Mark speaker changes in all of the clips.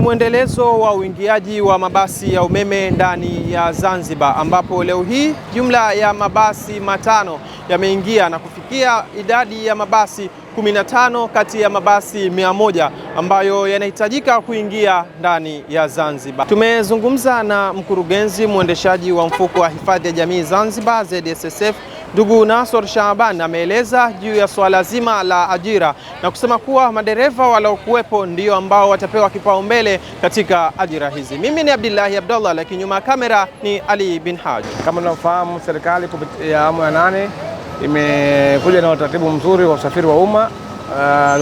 Speaker 1: mwendelezo wa uingiaji wa mabasi ya umeme ndani ya Zanzibar, ambapo leo hii jumla ya mabasi matano yameingia na kufikia idadi ya mabasi 15 kati ya mabasi 100 ambayo yanahitajika kuingia ndani ya Zanzibar. Tumezungumza na mkurugenzi mwendeshaji wa mfuko wa hifadhi ya jamii Zanzibar ZSSF, ndugu Nasor Shaaban, ameeleza juu ya swala zima la ajira na kusema kuwa madereva waliokuwepo ndio ambao watapewa kipaumbele katika ajira hizi. Mimi ni Abdillahi Abdullah, lakini nyuma ya kamera ni Ali bin Haji.
Speaker 2: Kama unafahamu, serikali kupitia awamu ya 8 imekuja na utaratibu mzuri wa usafiri wa umma.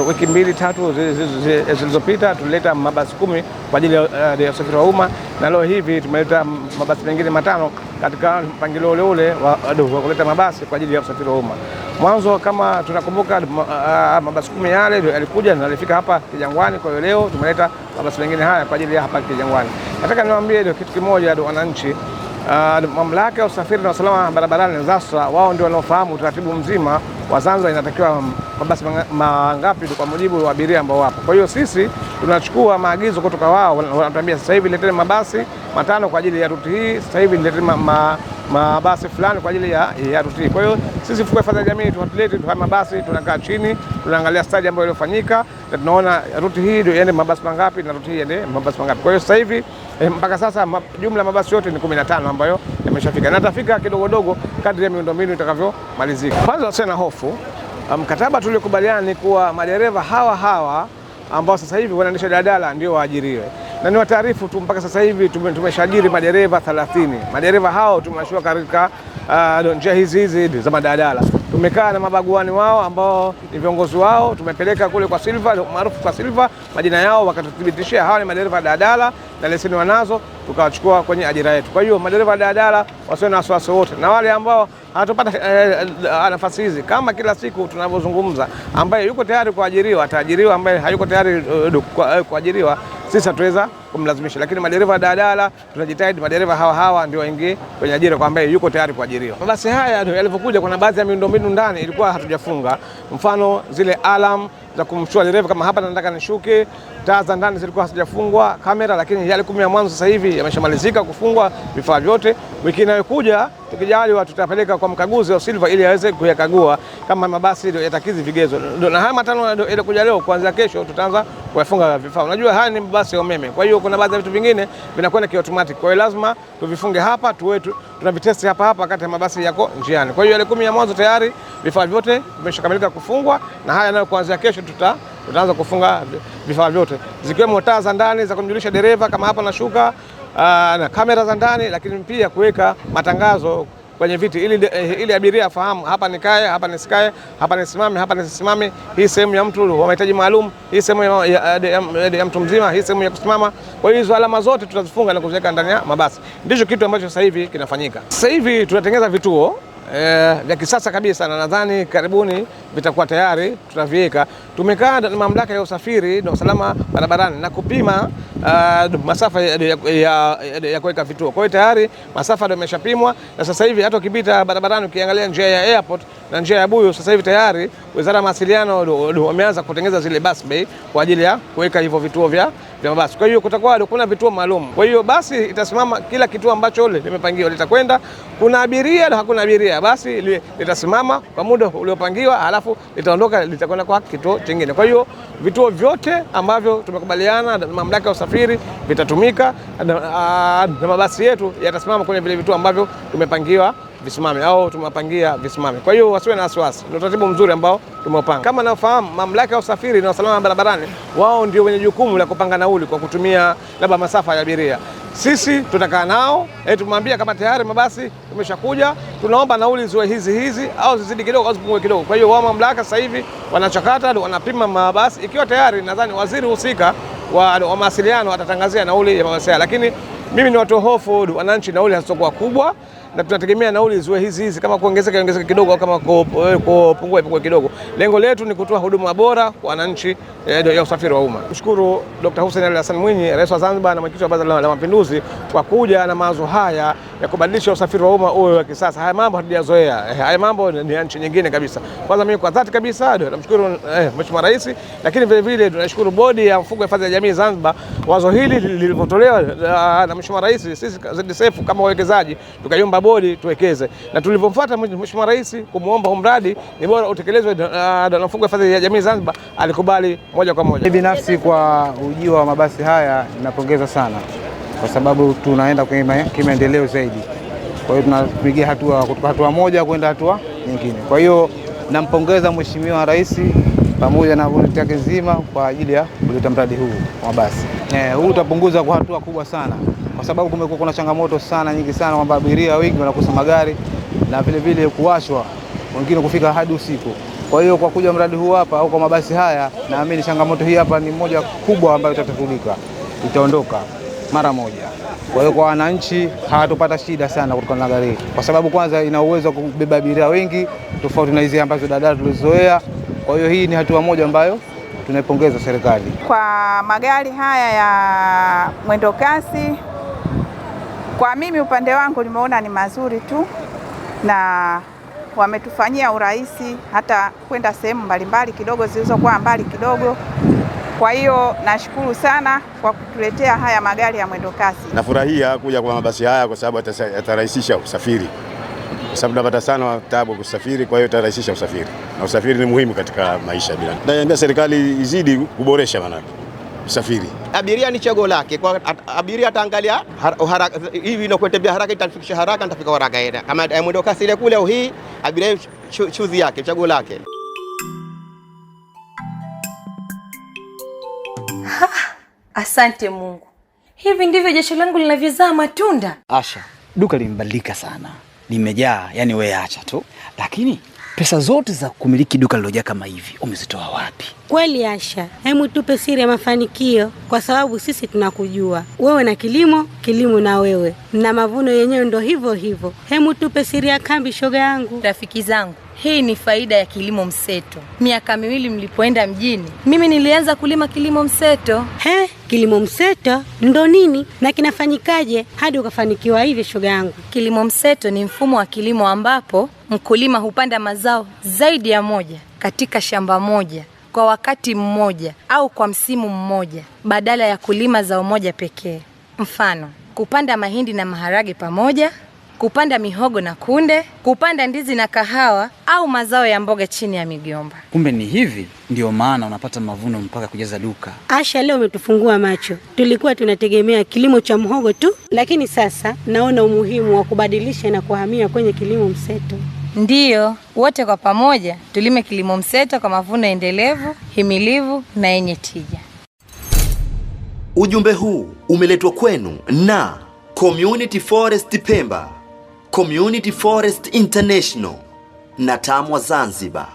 Speaker 2: Wiki 2-3 zilizopita tulileta mabasi 10 kwa ajili ya usafiri wa umma, na leo hivi tumeleta mabasi mengine 5 katika mpangilio ule wa kuleta mabasi kwa ajili ya usafiri wa umma. Mwanzo, kama tunakumbuka, mabasi 10 yale yalikuja na yalifika hapa Kijangwani. Kwa hiyo leo tumeleta mabasi mengine haya kwa ajili ya hapa Kijangwani. Nataka niwaambie kitu kimoja, wananchi. Mamlaka ya usafiri na usalama barabarani ZASRA, wao ndio wanaofahamu utaratibu mzima wa Zanzibar inatakiwa mabasi mangapi kwa mujibu wa abiria ambao wapo. Kwa hiyo sisi tunachukua maagizo kutoka wao, wanatuambia sasa hivi leteni mabasi 5 kwa ajili ya ruti hii, sasa hivi leteni mabasi fulani kwa ajili ya ruti hii. Kwa hiyo sisi mfuko wa hifadhi ya jamii tunatulete tu mabasi, tunakaa chini, tunaangalia study ambayo iliyofanyika na tunaona ruti hii ndio iende mabasi mangapi na ruti hii iende mabasi mangapi. Kwa hiyo sasa hivi mpaka sasa jumla mabasi yote ni 15 ambayo yameshafika, na tafika kidogo kadri ya miundombinu itakavyomalizika. Kwanza usiwe na hofu. Mkataba tuliokubaliana ni kuwa madereva hawa ambao sasa hivi wanaendesha daladala ndio waajiriwe, na ni wataarifu tu, mpaka sasa hivi tumeshajiri madereva 30. Madereva hao tumewashua katika njia hizi za madaladala. Tumekaa na mabaguani wao ambao ni viongozi wao, tumepeleka kule kwa Silva, maarufu kwa Silva, majina yao, wakatuthibitishia hawa ni madereva daladala na leseni wanazo, tukawachukua kwenye ajira yetu. Kwa hiyo madereva daladala wasiwe na wasiwasi wote, na wale ambao hatupata nafasi hizi, kama kila siku tunavyozungumza, ambaye yuko tayari kuajiriwa ataajiriwa, ambaye hayuko tayari kuajiriwa sisi hatuweza kumlazimisha. Lakini madereva daladala tunajitahidi madereva hawa ndio waingie kwenye ajira kwa ambaye yuko tayari kuajiriwa. Mabasi haya yalivyokuja, kuna baadhi ya miundombinu ndani ilikuwa hatujafunga, mfano zile alarm za kumshtua dereva kama hapa nataka nishuke, taa za ndani zilikuwa hazijafungwa, kamera, lakini yale 10 ya mwanzo sasa hivi yameshamalizika kufungwa vifaa vyote. Wiki inayokuja tukijaliwa tutapeleka kwa mkaguzi wa Silva ili aweze kuyakagua kama mabasi yatakizi vigezo. Na haya 5 yalikuja leo, kuanzia kesho tutaanza kuyafunga vifaa. Unajua haya ni mabasi ya umeme, kwa hiyo kuna baadhi ya vitu vingine vinakwenda kiautomatic, kwa hiyo lazima tuvifunge hapa, tunavitesti hapa wakati ya mabasi yako njiani. Kwa hiyo yale 10 ya mwanzo tayari vifaa vyote vimeshakamilika kufungwa, na haya nayo kuanzia kesho tutaanza kufunga vifaa vyote, zikiwemo taa za ndani za kumjulisha dereva kama hapa nashuka, na kamera za ndani, lakini pia kuweka matangazo kwenye viti ili abiria afahamu hapa nikae, hapa nisikae, hapa nisimame, hapa nisisimame, hii sehemu ya mtu wa mahitaji maalum, hii sehemu ya mtu mzima, hii sehemu ya kusimama. Kwa hiyo hizo alama zote tutazifunga na kuziweka ndani ya mabasi. Ndicho kitu ambacho sasa hivi kinafanyika. Sasa hivi tunatengeneza vituo vya kisasa kabisa, na nadhani karibuni vitakuwa tayari tutaviweka. Tumekaa na mamlaka ya usafiri na usalama barabarani na kupima masafa ya kuweka vituo. Kwa hiyo tayari masafa ndio yameshapimwa, na sasa hivi hata ukipita barabarani ukiangalia njia ya airport na njia ya Buyu, sasa hivi tayari Wizara ya Mawasiliano wameanza kutengeneza zile bus bay kwa ajili ya kuweka hivyo vituo vya mabasi. Kwa hiyo kutakuwa kuna vituo maalum. Kwa hiyo basi itasimama kila kituo ambacho limepangiwa litakwenda. Kuna abiria na hakuna abiria, basi litasimama kwa muda uliopangiwa, halafu litaondoka litakwenda kwa kituo kingine. Kwa hiyo vituo vyote ambavyo tumekubaliana na mamlaka ya usafiri vitatumika, na mabasi yetu yatasimama kwenye vile vituo ambavyo tumepangiwa visimame au tumepangia visimame. Kwa hiyo wasiwe na wasiwasi, ni utaratibu mzuri ambao tumeupanga. Kama nafahamu, mamlaka ya usafiri na usalama barabarani wao ndio wenye jukumu la kupanga nauli kwa kutumia labda masafa ya abiria. Sisi tutakaa nao, tumwambia kama tayari mabasi tumeshakuja, tunaomba nauli ziwe hizi au zizidi kidogo au zipungue kidogo. Kwa hiyo wao mamlaka sasa hivi wanachakata, wanapima mabasi. Ikiwa tayari, nadhani waziri husika wa mawasiliano atatangazia nauli ya mabasi, lakini mimi ni watu hofu wananchi nauli hazitakuwa kubwa, na tunategemea nauli ziwe hizi kama kuongezeka kidogo au kama kupungua kidogo. Lengo letu ni kutoa huduma bora kwa wananchi ya usafiri wa umma. Mshukuru Dr. Hussein Ali Hassan Mwinyi, Rais wa Zanzibar na Mwenyekiti wa Baraza la Mapinduzi kwa kuja na mawazo haya ya kubadilisha usafiri wa umma uwe wa kisasa. Haya mambo hatujazoea. Haya mambo ni nchi nyingine kabisa. Kwanza mimi kwa dhati kabisa namshukuru Mheshimiwa Rais, lakini vile vile tunashukuru Bodi ya Mfuko wa Hifadhi ya Jamii Zanzibar. Wazo hili lilipotolewa na Mheshimiwa Rais, sisi ZSF kama wawekezaji tukaiomba bodi tuwekeze, na tulipomfuata Mheshimiwa Rais kumuomba mradi ni bora utekelezwe na Mfuko wa Hifadhi ya Jamii Zanzibar, alikubali moja kwa moja.
Speaker 3: Binafsi kwa ujio wa mabasi haya ninapongeza sana, kwa sababu tunaenda kwenye kimaendeleo zaidi. Kwa hiyo tunapigia hatua kutoka hatua moja kwenda hatua nyingine. Kwa hiyo nampongeza Mheshimiwa Rais pamoja na bodi yake nzima kwa ajili ya kuleta mradi huu wa mabasi. Huu utapunguza kwa hatua kubwa sana, kwa sababu kumekuwa kuna changamoto nyingi sana kwamba abiria wengi wanakosa magari na vile vile kuwashwa, wengine kufika hadi usiku. Kwa hiyo kwa kuja mradi huu hapa au kwa mabasi haya, naamini changamoto hii hapa ni moja kubwa ambayo itatatuliwa, itaondoka mara moja. Kwa hiyo kwa wananchi hawatopata shida sana kutokana na gari, kwa sababu kwanza ina uwezo wa kubeba abiria wengi tofauti na hizi ambazo daladala tulizoea. Kwa hiyo hii ni hatua moja ambayo tunaipongeza serikali.
Speaker 4: Kwa magari haya ya mwendo kasi, kwa mimi upande wangu nimeona ni mazuri tu, na wametufanyia urahisi hata kwenda sehemu mbalimbali kidogo zilizokuwa mbali kidogo. Kwa hiyo nashukuru sana kwa kutuletea haya magari ya mwendo kasi. Nafurahia kuja kwa mabasi haya kwa sababu yatarahisisha usafiri, kwa sababu napata sana taabu kusafiri. Kwa hiyo itarahisisha usafiri, na usafiri ni muhimu katika maisha bila. Naomba serikali izidi kuboresha maana usafiri.
Speaker 5: Abiria ni chaguo lake, kwa abiria ataangalia hivi inakotembea haraka itafikisha haraka, nitafika haraka. Kama mwendo kasi ile kule au hii, abiria chozi yake, chaguo lake.
Speaker 6: Asante Mungu. Hivi ndivyo jasho langu linavyozaa matunda.
Speaker 7: Asha, duka limebadilika sana. Limejaa, yani wewe acha tu. Lakini pesa zote za kumiliki duka lilojaa kama hivi umezitoa wapi?
Speaker 8: Kweli Asha, hemu tupe siri ya mafanikio, kwa sababu sisi tunakujua. Wewe na kilimo na wewe. Na mavuno yenyewe ndo hivyo hivyo. Hemu tupe siri ya kambi, shoga yangu.
Speaker 6: Rafiki zangu, hii ni faida ya kilimo mseto. Miaka 2 mlipoenda mjini, mimi nilianza kulima kilimo mseto.
Speaker 8: Kilimo mseto ndo nini na kinafanyikaje hadi ukafanikiwa hivi, shoga yangu?
Speaker 6: Kilimo mseto ni mfumo wa kilimo ambapo mkulima hupanda mazao zaidi ya moja katika shamba moja kwa wakati mmoja au kwa msimu mmoja, badala ya kulima zao moja pekee. Mfano, kupanda mahindi na maharage pamoja, kupanda mihogo na kunde, kupanda ndizi na kahawa, au mazao ya mboga chini ya migomba.
Speaker 7: Kumbe ni hivi ndio maana unapata mavuno mpaka kujaza duka.
Speaker 8: Asha, leo umetufungua macho. Tulikuwa tunategemea kilimo cha mhogo tu, lakini sasa naona umuhimu wa kubadilisha na kuhamia kwenye kilimo mseto.
Speaker 6: Ndiyo, wote kwa pamoja tulime kilimo mseto kwa mavuno endelevu, himilivu na yenye tija.
Speaker 9: Ujumbe huu umeletwa kwenu na Community Forest Pemba, Community Forest International na TAMWA Zanzibar.